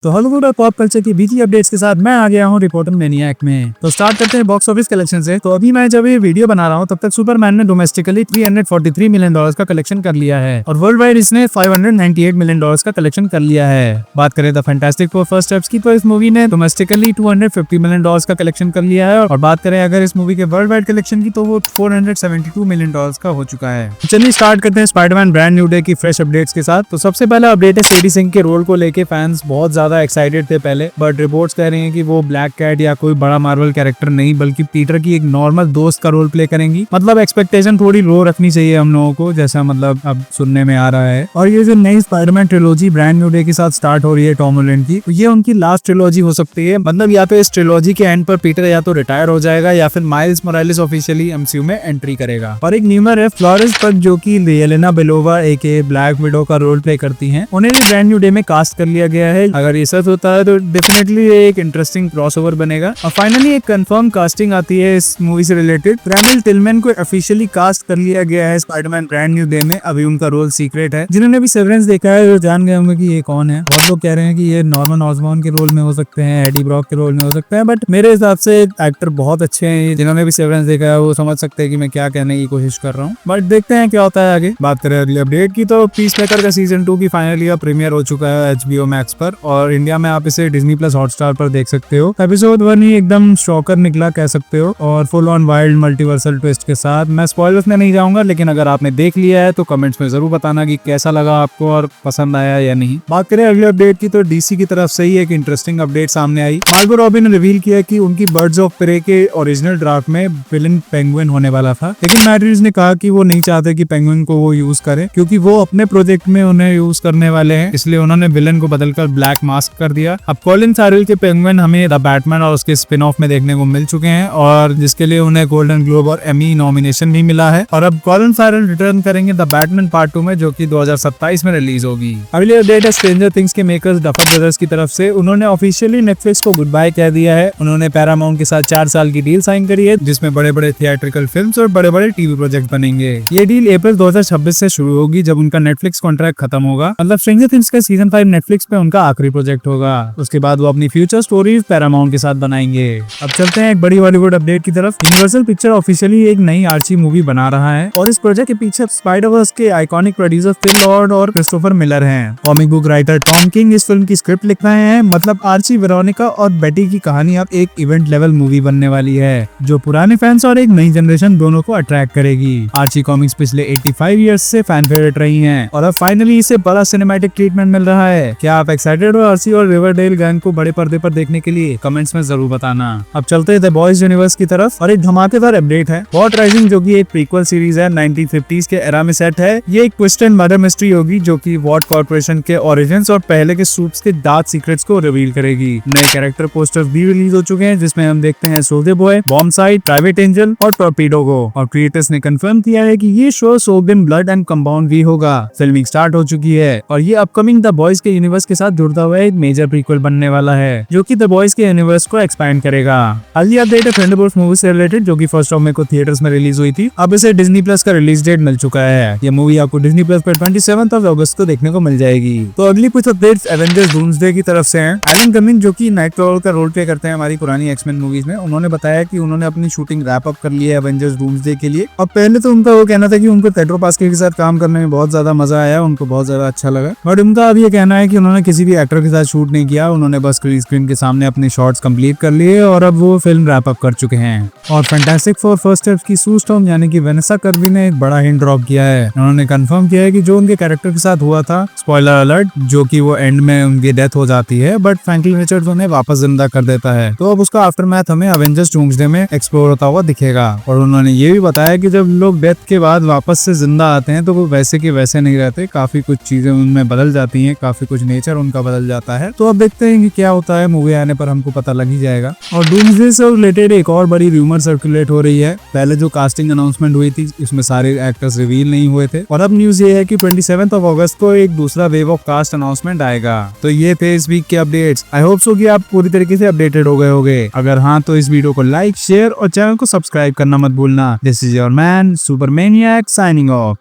तो हॉलीवुड और pop culture की बीटी अपडेट्स के साथ मैं आ गया हूँ रिपोर्टर मैनिएक में। तो स्टार्ट करते हैं बॉक्स ऑफिस कलेक्शन से। तो अभी मैं जब ये वीडियो बना रहा हूँ तब तक सुपरमैन ने डोमेस्टिकली $343 मिलियन का कलेक्शन कर लिया है और वर्ल्ड वाइड इसने $598 मिलियन का कलेक्शन कर लिया है। बात करें the fantastic four first steps की तो इस मूवी ने डोमेस्टिकली $250 मिलियन का कलेक्शन कर लिया है और बात करें अगर इस मूवी के वर्ल्ड वाइड कलेक्शन की तो वो $472 मिलियन का हो चुका है। चलिए स्टार्ट करते हैं स्पाइडरमैन ब्रांड न्यू डे की फ्रेश अपडेट्स के साथ। तो सबसे पहला अपडेट है सेडी सिंह के रोल को लेके फैंस बहुत ज्यादा एक्साइटेड थे पहले, बट रिपोर्ट्स कह रही हैं कि वो ब्लैक कैट या कोई बड़ा मार्वल कैरेक्टर नहीं बल्कि पीटर की एक नॉर्मल दोस्त का रोल प्ले करेंगी। मतलब एक्सपेक्टेशन थोड़ी लो रखनी चाहिए हम लोगों को, जैसा मतलब अब सुनने में आ रहा है। और ये जो नई Spiderman trilogy brand new day के साथ स्टार्ट हो रही है टॉम हॉलैंड की, तो ये उनकी लास्ट ट्रिलॉजी हो सकती है। मतलब या तो इस ट्रिलॉजी के एंड पर पीटर या तो रिटायर हो जाएगा या फिर माइल्स मोरालेस ऑफिशियली एमसीयू में एंट्री करेगा। और एक न्यूमर है फ्लोरेंस पग जो कि येलेना बेलोवा एके ब्लैक विडो का रोल प्ले करती हैं, उन्हें भी ब्रांड न्यू डे में कास्ट कर लिया गया है। अगर ये सच होता है तो डेफिनेटली ये एक इंटरेस्टिंग क्रॉसओवर बनेगा। और फाइनली एक कंफर्म कास्टिंग आती है इस मूवी से रिलेटेड। रैमिल टिलमैन को ऑफिशियली कास्ट कर लिया गया है स्पाइडरमैन ब्रांड न्यू डे में। अभी उनका रोल सीक्रेट है। जिन्होंने भी सेवरेंस देखा है वो जान गए होंगे कि ये कौन है। बहुत लोग कह रहे हैं कि ये नॉर्मन ऑसबॉर्न के रोल में हो सकते हैं, एडी ब्रॉक के रोल में हो सकते हैं, बट मेरे हिसाब से एक्टर बहुत अच्छे हैं। जिन्होंने भी सेवरेंस देखा है वो समझ सकते हैं कि मैं क्या कहने की कोशिश कर रहा हूँ, बट देखते हैं क्या होता है आगे। बात करें अगली अपडेट की तो पीसमेकर का सीजन 2 की फाइनली प्रीमियर हो चुका है HBO मैक्स पर और इंडिया में आप इसे डिज्नी प्लस हॉटस्टार पर देख सकते हो। एपिसोड 1 ही एकदम शॉकर निकला कह सकते हो और full on wild multiversal twist के साथ। मैं स्पॉयलर्स में नहीं जाऊंगा, लेकिन अगर आपने देख लिया है तो कमेंट्स में जरूर बताना कि कैसा लगा आपको और पसंद आया या नहीं। बात करें अगले अपडेट की तो डीसी की तरफ से ही एक इंटरेस्टिंग अपडेट सामने आई। मार्गो रॉबी ने रिवील किया कि उनकी बर्ड्स ऑफ प्रे के ओरिजिनल ड्राफ्ट में विलन पेंगुइन होने वाला था, लेकिन मैट रीव्स ने कहा कि वो नहीं चाहते कि पेंगुइन को वो यूज करे क्योंकि वो अपने प्रोजेक्ट में उन्हें यूज करने वाले हैं, इसलिए उन्होंने विलन को बदलकर ब्लैक मास्क कर दिया। अब कॉलिन फैरेल के पेंगुइन हमें द बैटमैन और उसके स्पिन ऑफ में देखने को मिल चुके हैं और जिसके लिए उन्हें गोल्डन ग्लोब और एमी नॉमिनेशन भी मिला है। और अब कॉलिन फैरेल रिटर्न करेंगे द बैटमैन पार्ट 2 में, जो कि 2027 में रिलीज होगी। अगली अपडेट है स्ट्रेंजर थिंग्स के मेकर्स डफर ब्रदर्स की तरफ से। उन्होंने ऑफिशियली नेटफ्लिक्स को गुड बाय कह दिया है। उन्होंने पैरामाउंट के साथ 4 साल की डील साइन करी है जिसमें बड़े बड़े थिएट्रिकल फिल्म्स और बड़े बड़े टीवी प्रोजेक्ट बनेंगे। ये डील अप्रैल 2026 से शुरू होगी जब उनका नेटफ्लिक्स कॉन्ट्रैक्ट खत्म होगा। मतलब स्ट्रेंजर थिंग्स का सीजन 5 नेटफ्लिक्स पे उनका आखिरी प्रोजेक्ट होगा। उसके बाद वो अपनी फ्यूचर स्टोरीज पैरामाउंट के साथ बनाएंगे। अब चलते हैं एक बड़ी बॉलीवुड अपडेट की तरफ। यूनिवर्सल पिक्चर ऑफिशियली एक नई आर्ची मूवी बना रहा है और इस प्रोजेक्ट के पीछे स्पाइडरवर्स के आइकॉनिक प्रोड्यूसर फिल लॉर्ड और क्रिस्टोफर मिलर हैं। Comic book writer Tom king इस फिल्म की स्क्रिप्ट लिख रहे हैं। मतलब आर्ची, वेरोनिका और बेटी की कहानी अब एक इवेंट लेवल मूवी बनने वाली है जो पुराने फैंस और एक नई जनरेशन दोनों को अट्रैक्ट करेगी। आर्ची कॉमिक्स पिछले 85 इयर्स से फैन फेवरेट रही हैं और अब फाइनली इसे बड़ा सिनेमैटिक ट्रीटमेंट मिल रहा है। क्या आप एक्साइटेड हो आर्ची और रिवरडेल गैंग को बड़े पर्दे पर देखने के लिए? कमेंट्स में जरूर बताना। अब चलते हैं द बॉयज यूनिवर्स की तरफ और एक धमाकेदार अपडेट है। वॉट राइजिंग जो कि एक प्रीक्वल सीरीज है 1950s के एरा में सेट है। ये एक ट्विस्ट एंड मर्डर मिस्ट्री होगी जो कि वॉट कॉर्पोरेशन के ओरिजिन्स और पहले के सूप्स के डार्क सीक्रेट्स को रिवील करेगी। नए कैरेक्टर पोस्टर्स भी रिलीज हो चुके हैं जिसमें हम देखते हैं सोल्जर बॉय, बॉम्बसाइड, प्राइवेट एंजल और टॉर्पीडो को। और क्रिएटर्स ने कंफर्म किया है कि ये show soaked in blood and compound भी होगा। फिल्मिंग स्टार्ट हो चुकी है और ये अपकमिंग द बॉयज के यूनिवर्स के साथ जुड़ता हुआ एक मेजर प्रीक्वल बनने वाला है जो कि द बॉयज के यूनिवर्स को एक्सपैंड करेगा। अगली अपडेट है थंडरबोल्ट्स मूवी से रिलेटेड जो कि 1 मई को थिएटर्स में रिलीज हुई थी। अब इसे डिज्नी प्लस का रिलीज डेट मिल चुका है। ये मूवी आपको डिज्नी प्लस पर 27 अगस्त को देखने को मिल जाएगी। तो अगली कुछ अपडेट्स एवेंजर्स डूम्सडे की तरफ से हैं। एलन कमिंग जो कि नाइटक्रॉलर का रोल प्ले करते हैं हमारी पुरानी एक्समैन मूवीज में, उन्होंने बताया कि उन्होंने अपनी शूटिंग रैप अप कर ली है एवेंजर्स डूम्सडे के लिए। अब पहले तो उनका वो कहना था कि उनको पेड्रो पास्कल के साथ काम करने में बहुत ज्यादा मजा आया, उनको बहुत ज्यादा अच्छा लगा, बट उनका अब ये कहना है कि उन्होंने किसी भी एक्टर के साथ शूट नहीं किया। उन्होंने बस स्क्रीन के सामने अपने शॉट्स कंप्लीट कर लिए और अब वो फिल्म रैप अप कर चुके हैं। और फैंटास्टिक फोर फर्स्ट स्टेप्स की सू स्टॉर्म यानी कि वेनेसा कर्बी ने एक बड़ा हिंट ड्रॉप किया है। उन्होंने कंफर्म किया है कि जो उनके कैरेक्टर के साथ हुआ था, स्पॉइलर अलर्ट, जो कि वो एंड में उनकी डेथ हो जाती है बट फ्रैंकलिन रिचर्ड्स उन्हें वापस जिंदा कर देता है। तो अब उसका आफ्टरमैथ हमें एवेंजर्स डूम्सडे में एक्सप्लोर होता हुआ दिखेगा। और उन्होंने ये भी बताया कि जब लोग डेथ के बाद वापस से जिंदा आते हैं तो वो वैसे के वैसे नहीं रहते, काफी कुछ चीजें उनमें बदल जाती हैं, काफी कुछ नेचर उनका बदल जाता है। तो अब देखते हैं कि क्या होता है, मूवी आने पर हमको पता लग ही जाएगा। और डूम्सडे से रिलेटेड एक और बड़ी रूमर सर्कुलेट हो रही है। पहले जो कास्टिंग अनाउंसमेंट हुई थी इसमें सारे एक्टर्स रिवील नहीं हुए थे और अब न्यूज ये है कि 27 अगस्त को एक दूसरा वेव ऑफ कास्ट अनाउंसमेंट आएगा। तो ये थे इस वीक के अपडेट्स। आई होप सो कि आप पूरी तरीके से अपडेटेड हो गए होंगे। अगर हाँ तो इस वीडियो को लाइक, शेयर और चैनल को सब्सक्राइब करना मत भूलना। This is your man super maniac signing off.